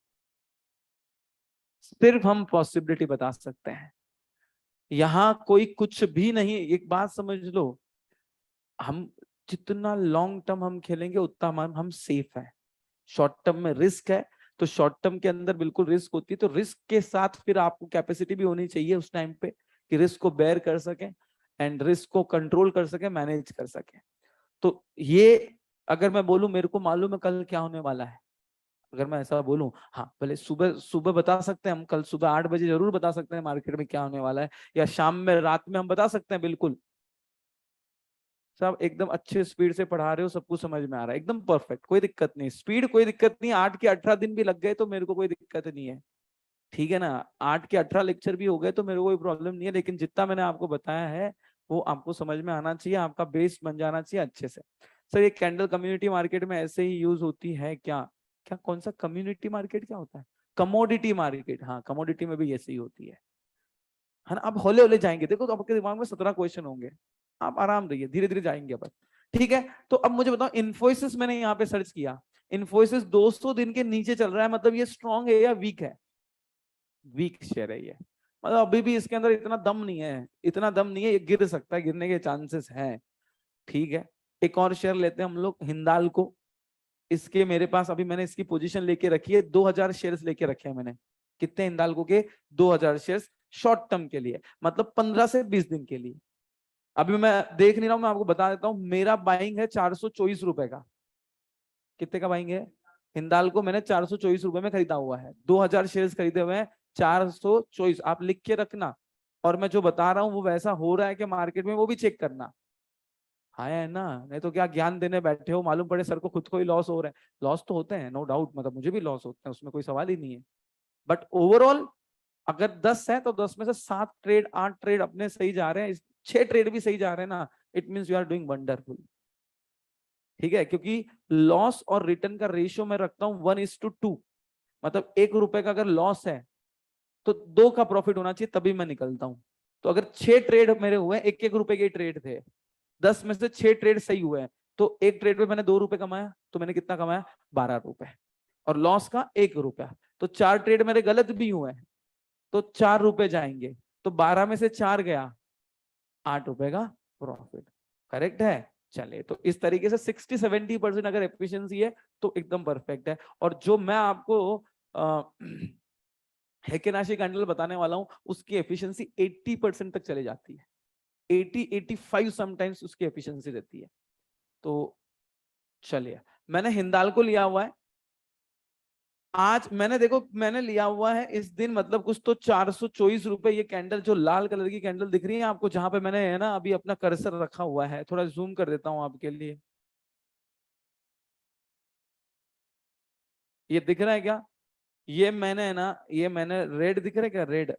सिर्फ हम पॉसिबिलिटी बता सकते हैं। यहाँ कोई कुछ भी नहीं। एक बात समझ लो, हम जितना लॉन्ग टर्म हम खेलेंगे उतना हम सेफ है। शॉर्ट टर्म में रिस्क है, तो शॉर्ट टर्म के अंदर बिल्कुल रिस्क होती है, तो रिस्क के साथ फिर आपको कैपेसिटी भी होनी चाहिए उस टाइम पे कि रिस्क को बेयर कर सके एंड रिस्क को कंट्रोल कर सके, मैनेज कर सके। तो ये अगर मैं बोलूं मेरे को मालूम है कल क्या होने वाला है, अगर मैं ऐसा बोलूं, हाँ भले सुबह सुबह बता सकते हैं हम, कल सुबह 8 बजे जरूर बता सकते हैं मार्केट में क्या होने वाला है, या शाम में, रात में हम बता सकते हैं बिल्कुल। सब एकदम अच्छे स्पीड से पढ़ा रहे हो, सब कुछ समझ में आ रहा है, एकदम परफेक्ट, कोई दिक्कत नहीं, स्पीड कोई दिक्कत नहीं। 8 के 18 दिन भी लग गए तो मेरे को कोई दिक्कत नहीं है, ठीक है ना? 8 के 18 लेक्चर भी हो गए तो मेरे को कोई प्रॉब्लम नहीं है, लेकिन जितना मैंने आपको बताया है वो आपको समझ में आना चाहिए, आपका बेस बन जाना चाहिए अच्छे से। सर ये कैंडल कम्युनिटी मार्केट में ऐसे ही यूज होती है क्या? क्या कौन सा कम्युनिटी मार्केट क्या होता है? कमोडिटी मार्केट, हाँ कमोडिटी में भी ऐसे ही होती है ना? अब हौले हौले जाएंगे, देखो तो आपके दिमाग में 17 क्वेश्चन होंगे, आप आराम रहिए, धीरे धीरे जाएंगे अपन, ठीक है? तो अब मुझे बताओ, इन्फोसिस मैंने यहाँ पे सर्च किया, इन्फोसिस 200 दिन के नीचे चल रहा है, मतलब ये स्ट्रॉन्ग है या वीक है? वीक शेयर है ये, मतलब अभी भी इसके अंदर इतना दम नहीं है, इतना दम नहीं है, ये गिर सकता है, गिरने के चांसेस हैं, ठीक है? एक और शेयर लेते हैं हम लोग, हिंदाल्को। इसके मेरे पास अभी मैंने इसकी पोजीशन लेके रखी है, 2000 शेयर्स लेके रखे हैं मैंने। कितने हिंदाल्को के? 2000 शेयर्स, शॉर्ट टर्म के लिए, मतलब 15 से 20 दिन के लिए। अभी मैं देख नहीं रहा हूं, मैं आपको बता देता हूं, मेरा बाइंग है 424 रुपए का। कितने का बाइंग है? हिंदाल्को मैंने 424 रुपए में खरीदा हुआ है, 2000 शेयर्स खरीदे हुए हैं, 424, आप लिख के रखना। और मैं जो बता रहा हूँ वो वैसा हो रहा है कि मार्केट में, वो भी चेक करना, है ना? नहीं तो क्या ज्ञान देने बैठे हो, मालूम पड़े सर को खुद को ही लॉस हो रहा है। लॉस तो होते हैं नो डाउट, मतलब मुझे भी लॉस होते हैं, उसमें कोई सवाल ही नहीं है, बट ओवरऑल अगर 10 है तो 10 में से 7 ट्रेड 8 ट्रेड अपने सही जा रहे हैं, 6 ट्रेड भी सही जा रहे हैं ना, it means you are doing wonderful, ठीक है? क्योंकि लॉस और रिटर्न का रेशियो मैं रखता हूं 1:2, मतलब 1 रुपए का अगर लॉस है तो 2 का प्रॉफिट होना चाहिए, तभी मैं निकलता हूं। तो अगर 6 ट्रेड मेरे हुए, 1-1 रुपए के ट्रेड थे, 10 में से 6 ट्रेड सही हुए हैं, तो एक ट्रेड में मैंने 2 रुपए कमाया, तो मैंने कितना कमाया? 12 रुपए, और लॉस का 1 रुपया, तो 4 ट्रेड मेरे गलत भी हुए हैं तो 4 रुपए जाएंगे, तो 12 में से 4 गया, 8 रुपए का प्रॉफिट। करेक्ट है। चलिए, तो इस तरीके से 60-70% अगर एफिशिएंसी है तो एकदम परफेक्ट है। और जो मैं आपको हेकेनाशी कैंडल बताने वाला हूं उसकी एफिशिएंसी 80% तक चले जाती है, 80-85 समटाइम्स उसकी एफिशिएंसी रहती है। तो चलिए, मैंने हिंदाल्को लिया हुआ है आज, मैंने देखो मैंने लिया हुआ है इस दिन, मतलब कुछ तो 424 रुपए। ये कैंडल जो लाल कलर की कैंडल दिख रही है आपको, जहां पे मैंने है ना अभी अपना कर्सर रखा हुआ है, थोड़ा जूम कर देता हूं आपके लिए, ये दिख रहा है क्या? ये मैंने है ना, ये मैंने रेड दिख रहा है क्या, रेड,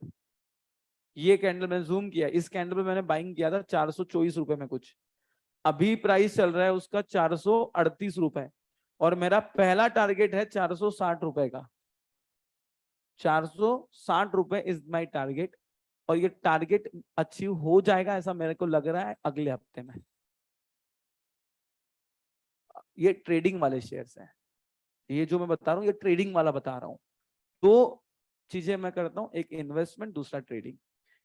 ये कैंडल मैंने जूम किया, इस कैंडल पे मैंने बाइंग किया था 424 रुपए में कुछ। अभी प्राइस चल रहा है उसका 438 रुपए, और मेरा पहला टारगेट है 460 रुपए का। 460 रुपए इज माई टारगेट, और ये टारगेट अचीव हो जाएगा ऐसा मेरे को लग रहा है अगले हफ्ते में। ये ट्रेडिंग वाले शेयर्स हैं, ये जो मैं बता रहा हूँ ये ट्रेडिंग वाला बता रहा हूँ। दो चीजें मैं करता हूँ, एक इन्वेस्टमेंट, दूसरा ट्रेडिंग।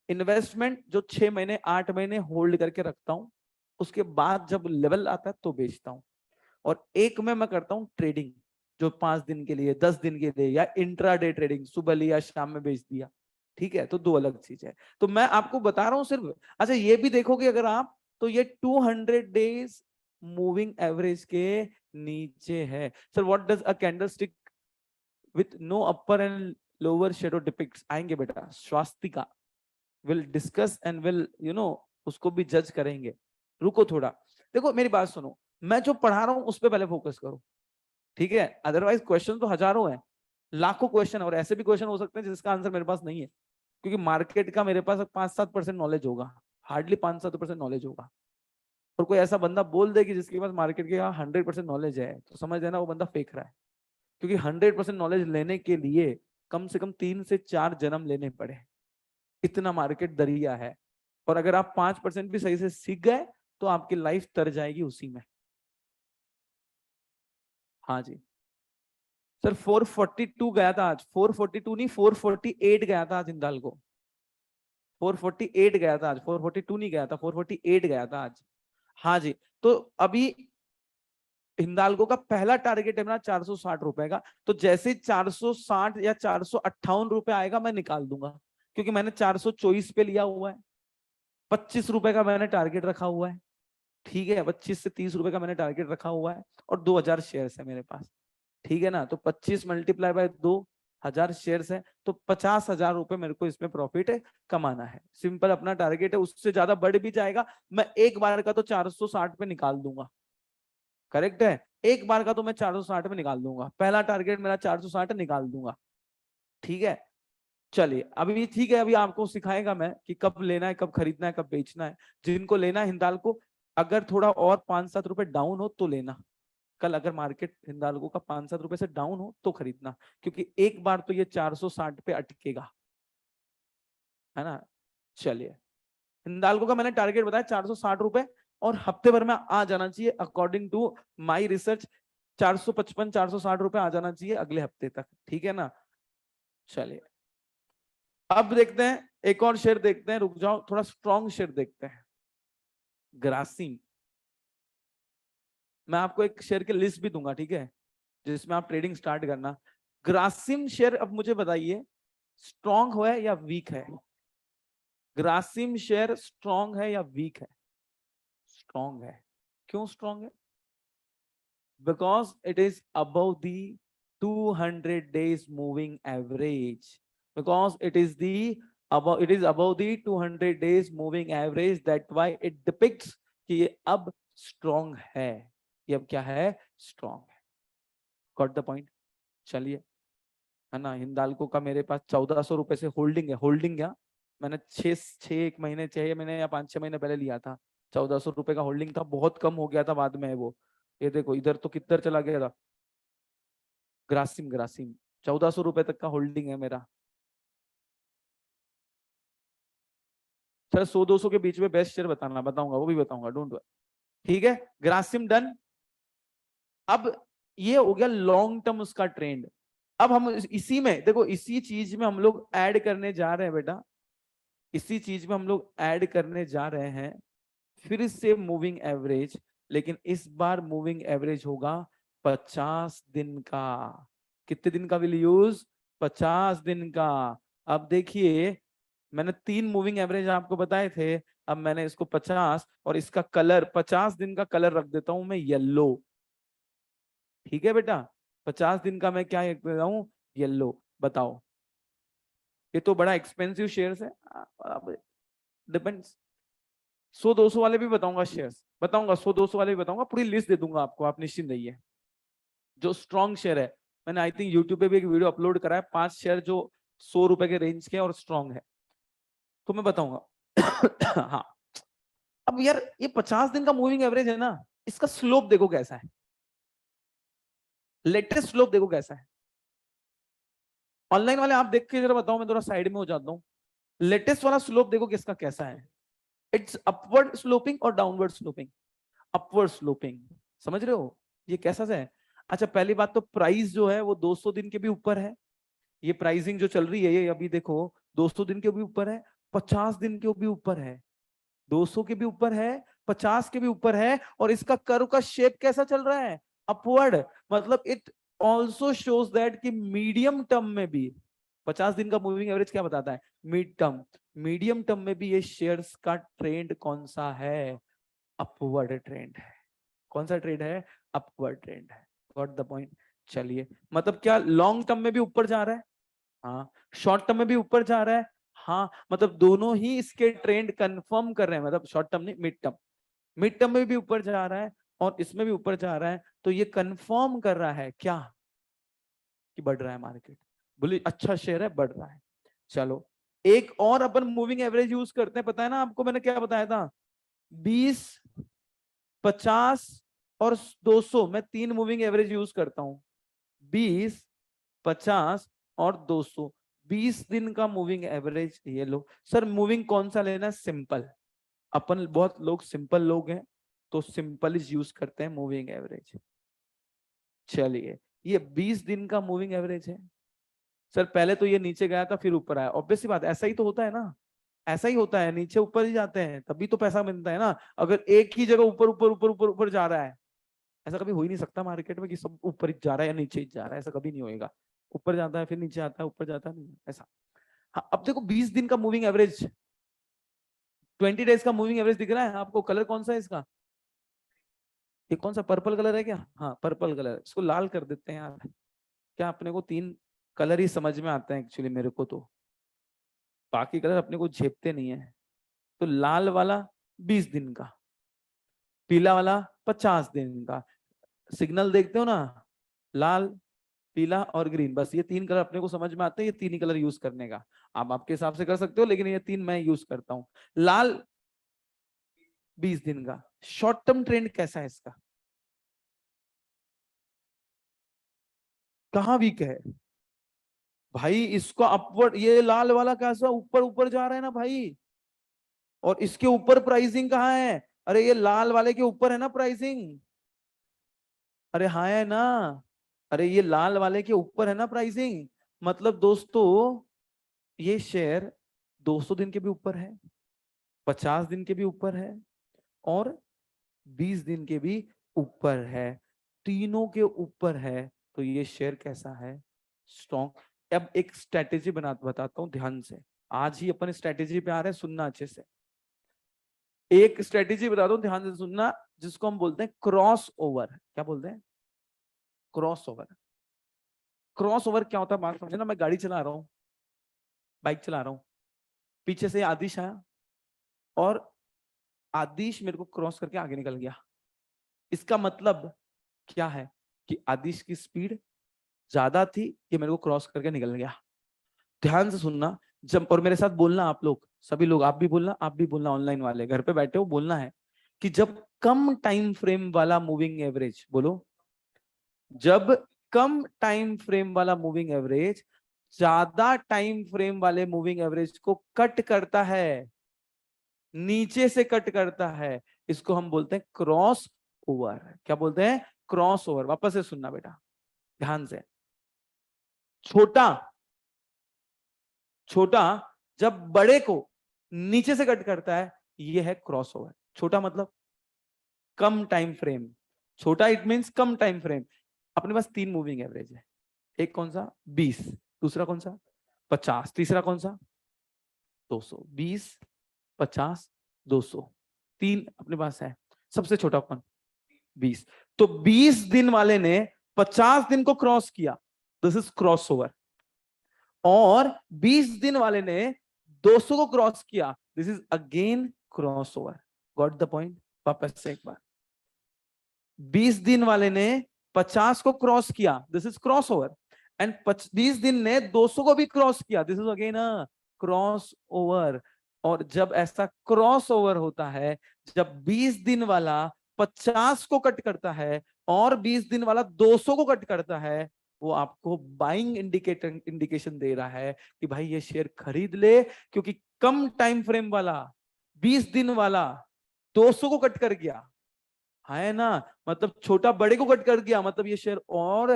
इन्वेस्टमेंट जो 6 महीने 8 महीने होल्ड करके रखता हूँ, उसके बाद जब लेवल आता है तो बेचता हूँ। और एक में मैं करता हूँ ट्रेडिंग, जो 5 दिन के लिए, 10 दिन के लिए, या इंट्राडे ट्रेडिंग, सुबह लिया शाम में बेच दिया। ठीक है, तो दो अलग चीज है। तो मैं आपको बता रहा हूँ सिर्फ। अच्छा, ये भी देखोगे अगर आप, तो ये 200 डेज मूविंग एवरेज के नीचे है। Sir what does a candlestick with no upper and lower shadow depicts? आएंगे बेटा, Swastika will discuss and will उसको भी जज करेंगे। रुको थोड़ा, देखो मेरी बात सुनो, मैं जो पढ़ा रहा हूं उस पर पहले फोकस करो, ठीक है? अदरवाइज क्वेश्चन तो हजारों हैं, लाखों क्वेश्चन, और ऐसे भी क्वेश्चन हो सकते हैं जिसका आंसर मेरे पास नहीं है, क्योंकि मार्केट का मेरे पास 5-7% नॉलेज होगा, हार्डली 5-7% नॉलेज होगा। और कोई ऐसा बंदा बोल दे कि जिसके पास मार्केट के 100% नॉलेज है, तो समझ लेना वो बंदा फेंक रहा है। क्योंकि 100% नॉलेज लेने के लिए कम से कम 3 से 4 जन्म लेने पड़े, इतना मार्केट दरिया है। और अगर आप 5% भी सही से सीख गए तो आपकी लाइफ तर जाएगी उसी में। हाँ जी सर, 442 गया था आज, 442 नहीं 448 गया था आज हिंदाल्को, 448 गया था आज, 442 नहीं गया था, 448 गया था आज। हाँ जी, तो अभी हिंदाल्को का पहला टारगेट है मेरा 460 रुपए का। तो जैसे 460 या 458 रुपए आएगा मैं निकाल दूंगा, क्योंकि मैंने 424 पे लिया हुआ है। 25 रुपए का मैंने टारगेट रखा हुआ है, ठीक है? 25 से 30 रुपए का मैंने टारगेट रखा हुआ है, और 2000 शेयर्स है मेरे पास, ठीक है ना? तो 25 मल्टीप्लाई बाय 2000 शेयर्स है, तो 50,000 रुपए मेरे को इसमें प्रॉफिट कमाना है। सिंपल अपना टारगेट है, उससे ज्यादा बढ़ भी जाएगा, मैं एक बार का तो 460 पे निकाल दूंगा। करेक्ट है, एक बार का तो मैं 460 में निकाल दूंगा, पहला टारगेट मेरा 460 निकाल दूंगा, ठीक है? चलिए, अभी ठीक है, अभी आपको सिखाएगा मैं कि कब लेना है, कब खरीदना है, कब बेचना है। जिनको लेना है हिंदाल्को, अगर थोड़ा और 5-7 रुपए डाउन हो तो लेना। कल अगर मार्केट हिंदाल्को का 5-7 रुपए से डाउन हो तो खरीदना, क्योंकि एक बार तो ये 460 पे अटकेगा, है ना? चलिए, हिंदाल्को का मैंने टारगेट बताया 460 रुपए, और हफ्ते भर में आ जाना चाहिए अकॉर्डिंग टू माई रिसर्च, 455-460 रुपए आ जाना चाहिए अगले हफ्ते तक, ठीक है ना? चलिए, अब देखते हैं एक और शेयर देखते हैं, रुक जाओ, थोड़ा स्ट्रॉन्ग शेयर देखते हैं, ग्रासिम। मैं आपको एक शेयर की लिस्ट भी दूंगा, ठीक है, जिसमें आप ट्रेडिंग स्टार्ट करना। ग्रासिम शेयर, अब मुझे बताइए स्ट्रॉन्ग है या वीक है? ग्रासिम शेयर स्ट्रॉन्ग है या वीक है? स्ट्रॉन्ग है। क्यों स्ट्रॉन्ग है? Because it is above the 200 days moving average, because it is above the 200 days moving average, that why it depicts कि ये अब स्ट्रॉन्ग है, ये अब क्या है, स्ट्रॉन्ग है। Got the point? चलिए, है ना? हिंदाल्को का मेरे पास 1400 रुपए से होल्डिंग है, होल्डिंग क्या, मैंने 6 महीने या 5-6 महीने पहले लिया था, 1400 रुपए का होल्डिंग था, बहुत कम हो गया था बाद में वो। ये देखो इधर तो किधर चला गया था, ग्रासिम, ग्रासिम 1400 रुपए तक का होल्डिंग है मेरा। सर 100-200 के बीच में बेस्ट शेयर बताना, बताऊंगा, वो भी बताऊंगा, डोंट वरी, ठीक है? ग्रासिम डन। अब ये हो गया लॉन्ग टर्म उसका ट्रेंड। अब हम इसी में देखो, इसी चीज में हम लोग ऐड करने जा रहे हैं बेटा, इसी चीज में हम लोग ऐड करने जा रहे हैं फिर से मूविंग एवरेज, लेकिन इस बार मूविंग एवरेज होगा 50 दिन का। कितने दिन का विल यूज? 50 दिन का। अब देखिए, मैंने 3 मूविंग एवरेज आपको बताए थे, अब मैंने इसको 50 और इसका कलर 50 दिन का कलर रख देता हूं मैं येलो। ठीक है बेटा, 50 दिन का मैं क्या रख देता हूं? येलो। बताओ, ये तो बड़ा एक्सपेंसिव शेयर्स है। डिपेंड्स। 100-200 वाले भी बताऊंगा, शेयर्स बताऊंगा, 100-200 वाले भी बताऊंगा, पूरी लिस्ट दे दूंगा आपको, आप निश्चिंत रहिए। जो स्ट्रॉन्ग शेयर है, मैंने आई थिंक यूट्यूब पे भी एक वीडियो अपलोड करा है, 5 शेयर जो 100 रुपए के रेंज के और स्ट्रॉन्ग है, तो मैं बताऊंगा। हाँ, अब यार ये 50 दिन का मूविंग एवरेज है ना, इसका स्लोप देखो कैसा है, लेटेस्ट स्लोप देखो कैसा है। ऑनलाइन वाले आप देख के जरा बताओ, मैं थोड़ा साइड में हो जाता हूँ। लेटेस्ट वाला स्लोप देखो किसका कैसा है। इट्स अपवर्ड स्लोपिंग और डाउनवर्ड स्लोपिंग। अपवर्ड स्लोपिंग, समझ रहे हो ये कैसा है? अच्छा, पहली बात तो प्राइस जो है वो 200 दिन के भी ऊपर है। ये प्राइसिंग जो चल रही है ये अभी देखो 200 दिन के भी ऊपर है, 50 दिन के भी ऊपर है, 200 के भी ऊपर है, 50 के भी ऊपर है। और इसका कर्व का शेप कैसा चल रहा है? अपवर्ड। मतलब इट ऑल्सो शोज दैट कि मीडियम टर्म में भी 50 दिन का मूविंग एवरेज क्या बताता है? मिड टर्म, मीडियम टर्म में भी ये शेयर्स का ट्रेंड कौन सा है? अपवर्ड ट्रेंड है। कौन सा ट्रेंड है? अपवर्ड ट्रेंड है। Got the point? चलिए, मतलब क्या लॉन्ग टर्म में भी ऊपर जा रहा है? हाँ। शॉर्ट टर्म में भी ऊपर जा रहा है? हाँ। मतलब दोनों ही इसके ट्रेंड कंफर्म कर रहे हैं, मतलब शॉर्ट टर्म नहीं, मिड टर्म। मिड टर्म में भी ऊपर जा रहा है और इसमें भी ऊपर जा रहा है, तो ये कंफर्म कर रहा है क्या कि बढ़ रहा है मार्केट। बोले अच्छा शेयर है, बढ़ रहा है। चलो, एक और अपन मूविंग एवरेज यूज करते हैं, पता है ना आपको मैंने क्या बताया था? 20, 50 और 200, मैं 3 मूविंग एवरेज यूज करता हूं। 20, 50 और 200, 20 दिन का मूविंग एवरेज ये लो। सर मूविंग कौन सा लेना है? सिंपल। अपन बहुत लोग सिंपल लोग हैं, तो सिंपल इज यूज करते हैं मूविंग एवरेज। चलिए, ये 20 दिन का मूविंग एवरेज है। सर पहले तो ये नीचे गया था फिर ऊपर आया, ऑब्वियस सी बात, ऐसा ही तो होता है ना, ऐसा ही होता है, नीचे ऊपर ही जाते हैं तभी तो पैसा मिलता है ना। अगर एक ही जगह ऊपर ऊपर ऊपर ऊपर ऊपर जा रहा है, ऐसा कभी हो ही नहीं सकता मार्केट में कि सब ऊपर ही जा रहा है या नीचे ही जा रहा है, ऐसा कभी नहीं होएगा। ऊपर जाता है फिर नीचे आता है, ऊपर जाता है, नहीं ऐसा। हाँ, अब देखो 20 दिन का मूविंग एवरेज, 20 डेज का मूविंग एवरेज दिख रहा है आपको? कलर कौन सा है इसका? ये कौन सा पर्पल कलर है क्या? हाँ पर्पल कलर, इसको लाल कर देते हैं यार। क्या अपने को 3 कलर ही समझ में आते हैं एक्चुअली, मेरे को तो बाकी कलर अपने को झेपते नहीं है। तो लाल वाला 20 दिन का, पीला वाला 50 दिन का। सिग्नल देखते हो ना, लाल, पीला और ग्रीन, बस ये 3 कलर अपने को समझ में आते हैं, ये 3 ही कलर यूज करने का। आप आपके हिसाब से कर सकते हो, लेकिन ये 3 मैं यूज करता हूँ। लाल 20 दिन का। शॉर्ट टर्म ट्रेंड कैसा है इसका? कहाँ वीक है भाई? इसका अपवर्ड, ये लाल वाला कैसा ऊपर ऊपर जा रहा है ना भाई, और इसके ऊपर प्राइसिंग कहाँ है? अरे ये लाल वाले के ऊपर है ना प्राइसिंग। अरे हाँ है ना, अरे ये लाल वाले के ऊपर है ना प्राइसिंग। मतलब दोस्तों, ये शेयर 200 दिन के भी ऊपर है, 50 दिन के भी ऊपर है और 20 दिन के भी ऊपर है, तीनों के ऊपर है। तो ये शेयर कैसा है? स्ट्रॉन्ग। अब एक स्ट्रेटेजी बताता हूं ध्यान से, आज ही अपन स्ट्रेटेजी पे आ रहे हैं, सुनना अच्छे से। एक स्ट्रेटेजी बताता हूं, ध्यान से सुनना, जिसको हम बोलते हैं क्रॉस ओवर। क्या बोलते हैं? Cross over. क्रॉस ओवर क्या होता है बात समझे ना। मैं गाड़ी चला रहा हूँ, बाइक चला रहा हूँ, पीछे से आदिश आया और आदिश मेरे को क्रॉस करके आगे निकल गया। इसका मतलब क्या है? कि आदिश की स्पीड ज्यादा थी, ये मेरे को क्रॉस करके निकल गया। ध्यान से सुनना, जब और मेरे साथ बोलना, आप लोग सभी लोग, आप भी बोलना, आप भी बोलना, ऑनलाइन वाले घर पे बैठे हो बोलना है कि जब कम टाइम फ्रेम वाला मूविंग एवरेज, बोलो, जब कम टाइम फ्रेम वाला मूविंग एवरेज ज्यादा टाइम फ्रेम वाले मूविंग एवरेज को कट करता है, नीचे से कट करता है, इसको हम बोलते हैं क्रॉस ओवर। क्या बोलते हैं? Cross over. वापस से सुनना बेटा ध्यान से। छोटा छोटा जब बड़े को नीचे से कट करता है, ये है क्रॉस ओवर। छोटा मतलब कम टाइम फ्रेम, छोटा it means come time frame. अपने पास 3 मूविंग एवरेज है, एक कौन सा 20, दूसरा कौन सा 50, तीसरा कौन सा 200। 20, 50, 200, 3 अपने पास है। सबसे छोटा कौन 20। तो 20 दिन वाले ने 50 दिन को क्रॉस किया, दिस इज क्रॉस ओवर। और 20 दिन वाले ने 200 को क्रॉस किया, this is again cross over. Got the point? वापस से एक बार, 20 दिन वाले ने 50 को क्रॉस किया, this is cross over. And 20 दिन ने 200 को भी क्रॉस किया, this is again a cross over. और जब ऐसा क्रॉस ओवर होता है, जब 20 दिन वाला 50 को कट करता है और 20 दिन वाला 200 को कट करता है, वो आपको बाइंग इंडिकेशन दे रहा है कि भाई ये शेयर खरीद ले, क्योंकि कम टाइम फ्रेम वाला 20 दिन वाला 200 को कट कर गया है ना, मतलब छोटा बड़े को कट कर गया, मतलब ये शेयर और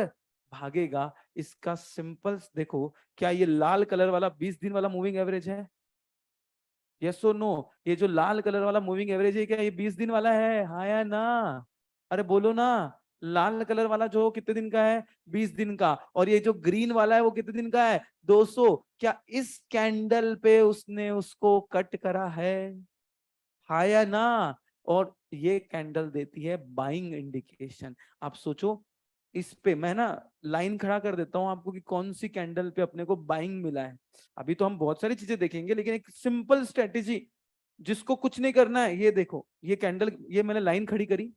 भागेगा। इसका सिंपल देखो, क्या ये लाल कलर वाला 20 दिन वाला मूविंग एवरेज है? यस और नो? ये जो लाल कलर वाला मूविंग एवरेज है, क्या ये 20 दिन वाला है? हाँ या ना? अरे बोलो ना। लाल कलर वाला जो कितने दिन का है? 20 दिन का। और ये जो ग्रीन वाला है वो कितने दिन का है? 200। क्या इस कैंडल पे उसने उसको कट करा है? हाँ या ना? और ये कैंडल देती है बाइंग इंडिकेशन। आप सोचो, इस पे मैं ना लाइन खड़ा कर देता हूं आपको कि कौन सी कैंडल पे अपने को बाइंग मिला है। अभी तो हम बहुत सारी चीजें देखेंगे, लेकिन एक सिंपल स्ट्रेटेजी जिसको कुछ नहीं करना है, ये देखो, ये कैंडल, ये मैंने लाइन खड़ी करी,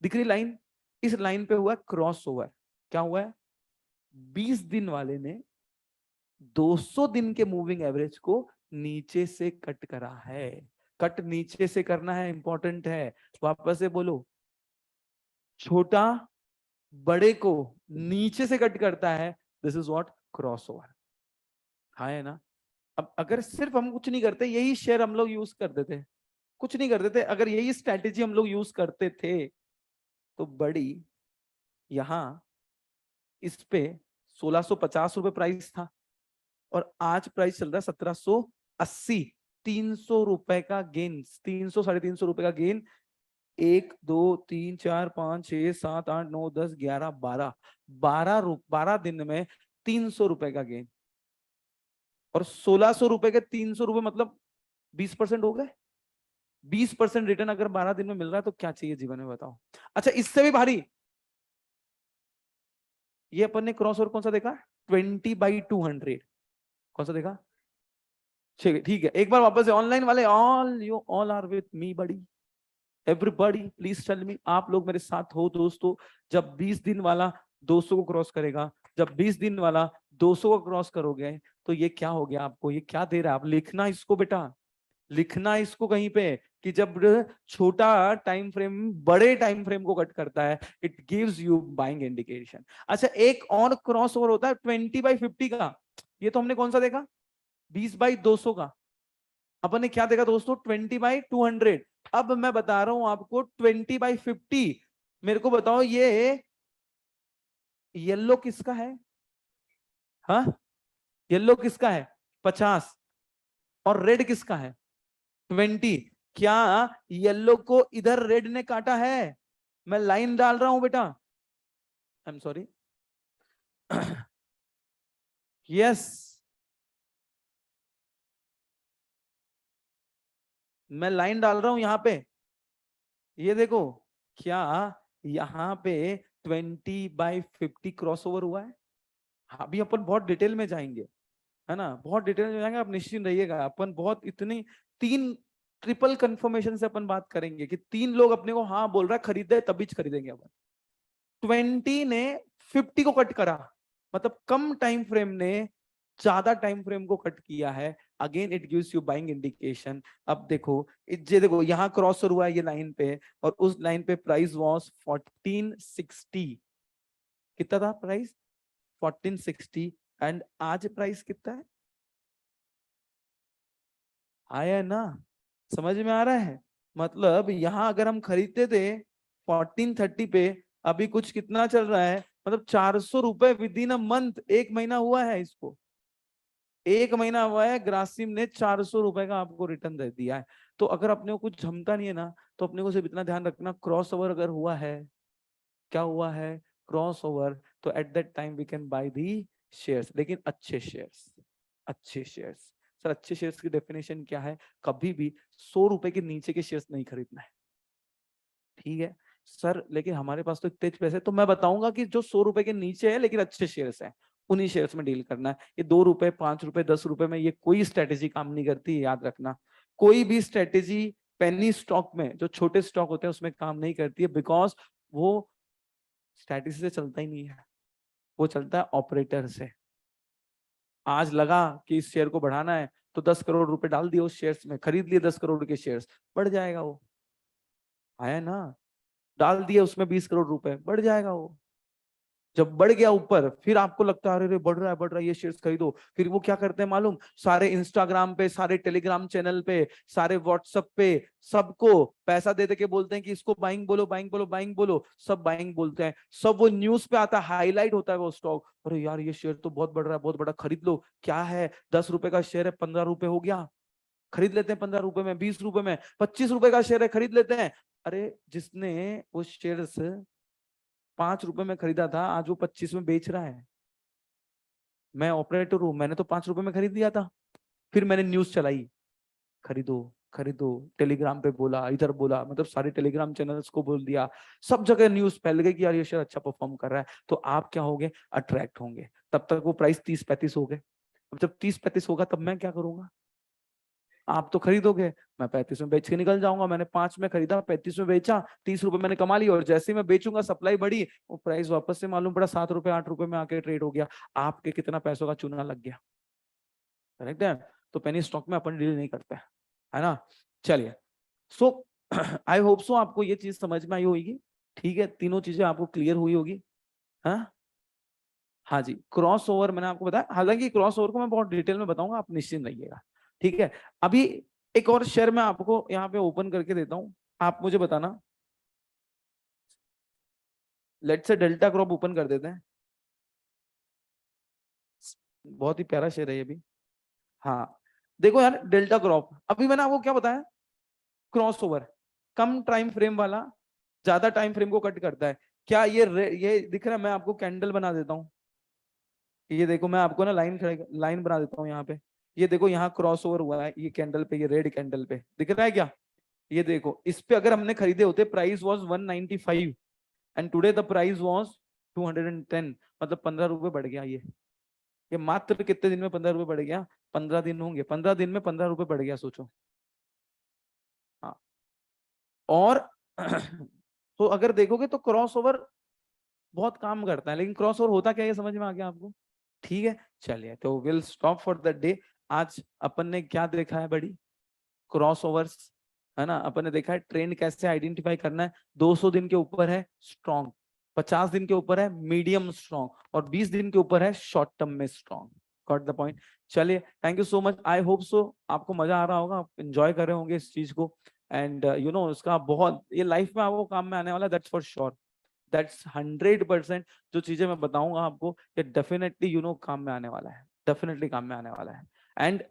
दिख रही लाइन? इस लाइन पे हुआ क्रॉस ओवर। क्या हुआ है? 20 दिन वाले ने 200 दिन के मूविंग एवरेज को नीचे से कट करा है। कट नीचे से करना है, इंपॉर्टेंट है। वापस से बोलो, छोटा बड़े को नीचे से कट करता है, this is what cross over. हाँ है ना? अब अगर सिर्फ हम कुछ नहीं करते, यही शेयर हम लोग यूज करते थे, कुछ नहीं करते थे, अगर यही स्ट्रैटेजी हम लोग यूज करते थे, तो बड़ी यहां इस पे 1650 रुपए प्राइस था और आज प्राइस चल रहा है 1780। 300 रुपए का गेन, 300 350 रुपए का गेन। 1 2 3 4 5 6 7 8 9 10 11 12, 12 दिन में 300 रुपए का गेन। और 1600 रुपए के 300 रुपए मतलब 20% हो गए। 20% रिटर्न अगर 12 दिन में मिल रहा है तो क्या चाहिए जीवन में, बताओ। अच्छा, इससे भी भारी ये अपन ने क्रॉस ओवर कौन सा देखा? 20/200। कौन सा देखा? ठीक है, एक बार वापस से ऑनलाइन वाले, all you all are with me buddy, everybody please tell me, आप लोग मेरे साथ हो दोस्तों। जब 20 दिन वाला 200 को क्रॉस करेगा, जब 20 दिन वाला 200 को क्रॉस करोगे, तो ये क्या हो गया आपको? ये क्या दे रहा है? आप लिखना इसको बेटा, लिखना इसको कहीं पे, कि जब छोटा टाइम फ्रेम बड़े टाइम फ्रेम को कट करता है, it gives you buying indication. अच्छा, एक और क्रॉस ओवर होता है 20/50 का। ये तो हमने कौन सा देखा? 20/200 का। अपन ने क्या देखा दोस्तों? 20/200। अब मैं बता रहा हूं आपको 20/50। मेरे को बताओ, ये येलो किसका है? हाँ, येलो किसका है? 50। और रेड किसका है? 20। क्या येलो को इधर रेड ने काटा है? मैं लाइन डाल रहा हूं बेटा, आई एम सॉरी। यस, मैं लाइन डाल रहा हूं यहां पे। ये देखो, क्या यहां पे 20/50 क्रॉस ओवर हुआ है? अभी अपन बहुत डिटेल में जाएंगे, है ना, बहुत डिटेल में जाएंगे, आप निश्चिंत रहिएगा। अपन बहुत इतनी 3 ट्रिपल कंफर्मेशन से अपन बात करेंगे कि 3 लोग अपने को हाँ बोल रहा है खरीदे, तभी खरीदेंगे अपन। 20 ने 50 को कट करा, मतलब कम टाइम फ्रेम ने ज्यादा टाइम फ्रेम को कट किया है। Again it gives you buying indication. अब देखो, ये देखो यहाँ क्रॉस हुआ है ये लाइन पे, और उस लाइन पे प्राइस वाज 1460। कितना था प्राइस? 1460। एंड आज प्राइस कितना है? आया ना? समझ में आ रहा है? मतलब यहां अगर हम खरीदते थे 1430 पे, अभी कुछ कितना चल रहा है? मतलब 400 रुपए विद इन अ मंथ। एक महीना हुआ है इसको, एक महीना हुआ है, ग्रासिम ने 400 रुपए का आपको रिटर्न दे दिया है। तो अगर अपने को कुछ जमता नहीं है ना, तो अपने को सिर्फ इतना ध्यान रखना, क्रॉस ओवर अगर हुआ है, क्या हुआ है, क्रॉस ओवर, तो at that time we can buy the shares, लेकिन अच्छे शेयर्स, अच्छे शेयर्स। सर अच्छे शेयर्स की डेफिनेशन क्या है? कभी भी 100 रुपए के नीचे के शेयर्स नहीं खरीदना है, ठीक है सर। लेकिन हमारे पास तो इतने पैसे, तो मैं बताऊंगा कि जो 100 रुपए के नीचे है लेकिन अच्छे शेयर्स हैं, उन्हीं शेयर्स में डील करना है। ये 2 रुपए, 5 रुपए, 10 रुपए में ये कोई स्ट्रेटेजी काम नहीं करती, याद रखना। कोई भी स्ट्रेटेजी पेनी स्टॉक में, जो छोटे स्टॉक होते हैं उसमें काम नहीं करती है, बिकॉज वो स्ट्रेटेजी से चलता ही नहीं है, वो चलता है ऑपरेटर से। आज लगा कि इस शेयर को बढ़ाना है, तो 10 करोड़ रुपए डाल दिए उस शेयर्स में, खरीद लिए 10 करोड़ के शेयर्स, बढ़ जाएगा वो, आया ना। डाल दिए उसमें 20 करोड़ रुपए, बढ़ जाएगा वो। जब बढ़ गया ऊपर, फिर आपको लगता है अरे बढ़ रहा है, बढ़ रहा है, ये शेयर्स खरीदो। फिर वो क्या करते हैं मालूम? सारे इंस्टाग्राम पे, सारे टेलीग्राम चैनल पे, सारे व्हाट्सएप पे सबको पैसा दे दे के बोलते हैं कि इसको बाइंग बोलो, बाइंग बोलो, बाइंग बोलो। सब बाइंग बोलते हैं, सब वो न्यूज पे आता है, हाईलाइट होता है वो स्टॉक। अरे यार ये शेयर तो बहुत बढ़ रहा है, बहुत बड़ा, खरीद लो। क्या है, 10 रुपए का शेयर है, 15 रुपए हो गया, खरीद लेते हैं 15 रुपए में, 20 रुपए में, 25 रुपए का शेयर है, खरीद लेते हैं। अरे जिसने वो शेयर्स 5 रुपए में खरीदा था, आज वो 25 में बेच रहा है। मैं ऑपरेटर हूं, मैंने तो 5 रुपए में खरीद लिया था। फिर मैंने न्यूज चलाई, खरीदो, खरीदो, टेलीग्राम पे बोला, इधर बोला, मतलब सारे टेलीग्राम चैनल्स को बोल दिया, सब जगह न्यूज फैल गई कि यार ये शेयर अच्छा परफॉर्म कर रहा है। तो आप क्या होंगे, अट्रैक्ट होंगे। तब तक वो प्राइस 30-35 हो गए। अब जब 30-35 होगा तब मैं क्या करूंगा? आप तो खरीदोगे, मैं 35 में बेच के निकल जाऊंगा। मैंने 5 में खरीदा, 35 में बेचा, 30 रुपए मैंने कमा ली, और जैसे ही मैं बेचूंगा, सप्लाई बढ़ी, वो प्राइस वापस से मालूम पड़ा 7 रुपए, 8 रुपए में आके ट्रेड हो गया। आपके कितना पैसों का चूना लग गया, करेक्ट है। तो पेनी स्टॉक में अपन डील नहीं करते, है ना। चलिए, सो आई होप सो आपको ये चीज समझ में आई होगी, ठीक है, तीनों चीजें आपको क्लियर हुई होगी। हाँ हाँ जी, क्रॉस ओवर मैंने आपको बताया, हालांकि क्रॉस ओवर को मैं बहुत डिटेल में बताऊंगा, आप निश्चिंत रहिएगा, ठीक है। अभी एक और शेयर मैं आपको यहाँ पे ओपन करके देता हूँ, आप मुझे बताना। Let's say delta crop open कर देते हैं, बहुत ही प्यारा शेयर है ये भी। हाँ देखो यार, डेल्टा क्रॉप, अभी मैंने आपको क्या बताया, क्रॉस ओवर, कम टाइम फ्रेम वाला, ज्यादा टाइम फ्रेम को कट करता है। क्या ये दिख रहा है? मैं आपको कैंडल बना देता हूँ, ये देखो, मैं आपको ना लाइन बना देता हूँ यहाँ पे। ये देखो, यहाँ क्रॉस ओवर हुआ है, ये कैंडल पे, ये रेड कैंडल पे दिख रहा है क्या? ये देखो, इस पे अगर हमने खरीदे होते, price was 195 and today the price was 210, मतलब 15 रुपए बढ़ गया। ये मात्र कितने दिन में 15 रुपए बढ़ गया? 15 दिन होंगे, 15 दिन में 15 रुपए बढ़ गया, सोचो। हाँ, और तो अगर देखोगे तो क्रॉस ओवर बहुत काम करता है, लेकिन क्रॉस ओवर होता क्या है, ये समझ में आ गया आपको? ठीक है, चलिए, तो will stop for the day. आज अपन ने क्या देखा है बड़ी? क्रॉस ओवर्स, है ना। अपन ने देखा है ट्रेंड कैसे आइडेंटिफाई करना है। 200 दिन के ऊपर है स्ट्रॉन्ग, 50 दिन के ऊपर है मीडियम स्ट्रॉन्ग, और 20 दिन के ऊपर है शॉर्ट टर्म में स्ट्रॉन्ग। Got the point. चलिए, thank you so much, I hope so आपको मजा आ रहा होगा, आप एंजॉय कर रहे होंगे इस चीज को। एंड यू नो, इसका बहुत, ये लाइफ में आपको काम में आने वाला, दैट्स फॉर श्योर, दैट्स 100%। जो चीजें मैं बताऊंगा आपको, ये डेफिनेटली यू नो काम में आने वाला है, डेफिनेटली काम में आने वाला है। एंड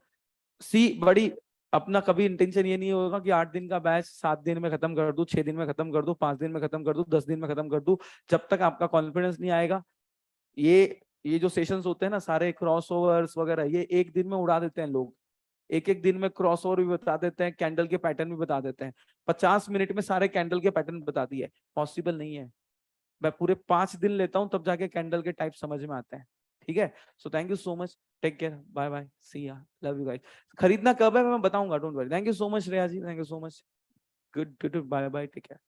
सी बड़ी, अपना कभी इंटेंशन ये नहीं होगा कि 8 दिन का बैच 7 दिन में खत्म कर दूं, 6 दिन में खत्म कर दूं, 5 दिन में खत्म कर दूं, 10 दिन में खत्म कर दूं। जब तक आपका कॉन्फिडेंस नहीं आएगा, ये जो सेशंस होते हैं ना सारे क्रॉस ओवर्स वगैरह, ये एक दिन में उड़ा देते हैं लोग। एक एक दिन में क्रॉस ओवर भी बता देते हैं, कैंडल के पैटर्न भी बता देते हैं। 50 मिनट में सारे कैंडल के पैटर्न बता दिए, पॉसिबल नहीं है। मैं पूरे 5 दिन लेता हूं, तब जाके कैंडल के टाइप समझ में आते हैं, ठीक है। So thank you so much, take care, bye bye, see ya, love you guys. खरीदना कब है मैं बताऊंगा, don't worry. Thank you so much Shreya ji, thank you so much, good good, bye bye, take care.